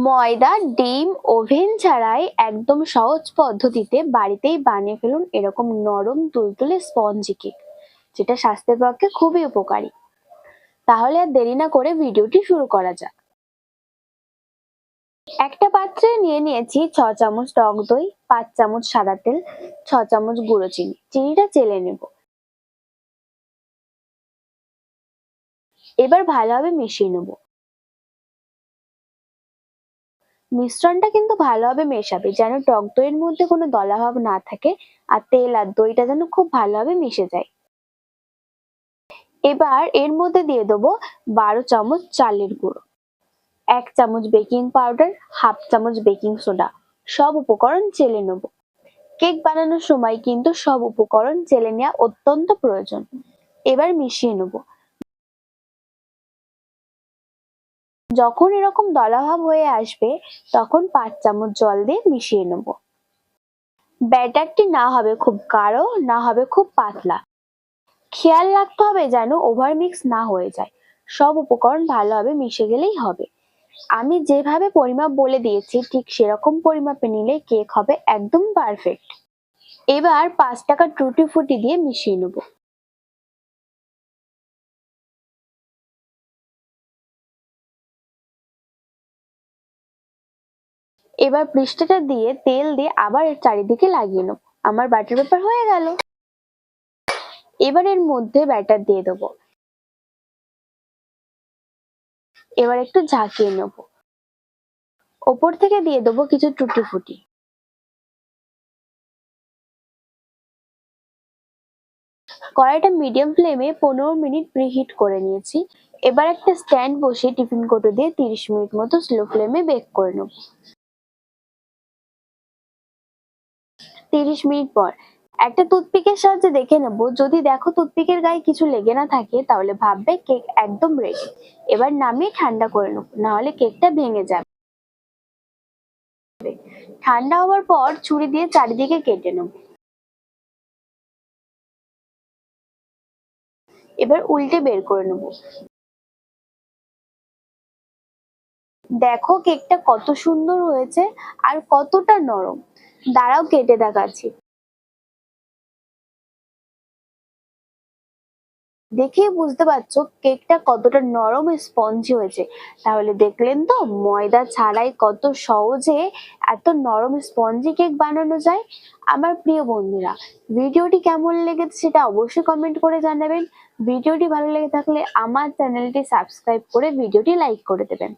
ময়দা, ডিম, ওভেন ছাড়াই একদম সহজ পদ্ধতিতে বাড়িতেই বানিয়ে ফেলুন এরকম নরম তুলতুলে স্পঞ্জি কেক, যেটা স্বাস্থ্যের পক্ষে খুবই উপকারী। তাহলে আর দেরি না করে ভিডিওটি শুরু করা যাক। একটা পাত্রে নিয়ে নিয়েছি 6 চামচ টক দই, 5 চামচ সাদা তেল, 6 চামচ গুঁড়ো চিনি। চিনিটা চেলে নেব। এবার ভালোভাবে মিশিয়ে নেব। মিশ্রণটা কিন্তু ভালোভাবে মেশাবে যেন টক দইয়ের মধ্যে কোনো দলাভাব না থাকে, আর তেল আর দইটা যেন খুব ভালোভাবে মিশে যায়। এবার এর মধ্যে দিয়ে দেবো 12 চামচ চালের গুঁড়ো, 1 চামচ বেকিং পাউডার, হাফ চামচ বেকিং সোডা। সব উপকরণ চেলে নেব। কেক বানানোর সময় কিন্তু সব উপকরণ চেলে নেওয়া অত্যন্ত প্রয়োজন। এবার মিশিয়ে নেব। যখন এরকম দলাভাব হয়ে আসবে তখন 5 চামচ জল দিয়ে মিশিয়ে নেব। ব্যাটারটি না হবে খুব গাঢ়, না হবে খুব পাতলা। খেয়াল রাখতে হবে যেন ওভার মিক্স না হয়ে যায়। সব উপকরণ ভালোভাবে মিশে গেলেই হবে। আমি যেভাবে পরিমাপ বলে দিয়েছি ঠিক সেরকম পরিমাপে নিলে কেক হবে একদম পারফেক্ট। এবার 5 টাকা টুটি ফুটি দিয়ে মিশিয়ে নেব। এবার পৃষ্ঠটা দিয়ে তেল দিয়ে আবার এর চারিদিকে লাগিয়ে নেব। আমার বাটার পেপার হয়ে গেল। এবার এর মধ্যে ব্যাটার দিয়ে দেবো। এবার একটু ঝাঁকিয়ে নেব। ওপর থেকে দিয়ে দেবো কিছু টুটি ফুটি। কড়াইটা মিডিয়াম ফ্লেমে 15 মিনিট প্রিহিট করে নিয়েছি। এবার একটা স্ট্যান্ড বসিয়ে টিফিন কৌটো দিয়ে 30 মিনিট মতো স্লো ফ্লেমে বেক করে নেব। 30 মিনিট পর একটা টুথপিকের সাহায্যে দেখে নেব। যদি দেখো টুথপিকের গায়ে কিছু লেগে না থাকে তাহলে ভাববে কেক একদম রেডি। এবার নামিয়ে ঠান্ডা করে নেব, নাহলে কেকটা ভেঙে যাবে। ঠান্ডা হওয়ার পর ছুরি দিয়ে চারিদিকে কেটে নেব। এবার উল্টে বের করে নেব। দেখো কেকটা কত সুন্দর হয়েছে আর কতটা নরম। দাঁড়াও কেটে দেখাচ্ছি। দেখেই বুঝতে পারছো কেকটা কতটা নরম স্পঞ্জি হয়েছে। তাহলে দেখলেন তো ময়দা ছাড়াই কত সহজে এত নরম স্পঞ্জি কেক বানানো যায়। আমার প্রিয় বন্ধুরা, ভিডিওটি কেমন লেগেছে সেটা অবশ্যই কমেন্ট করে জানাবেন। ভিডিওটি ভালো লেগে থাকলে আমার চ্যানেলটি সাবস্ক্রাইব করে ভিডিওটি লাইক করে দেবেন।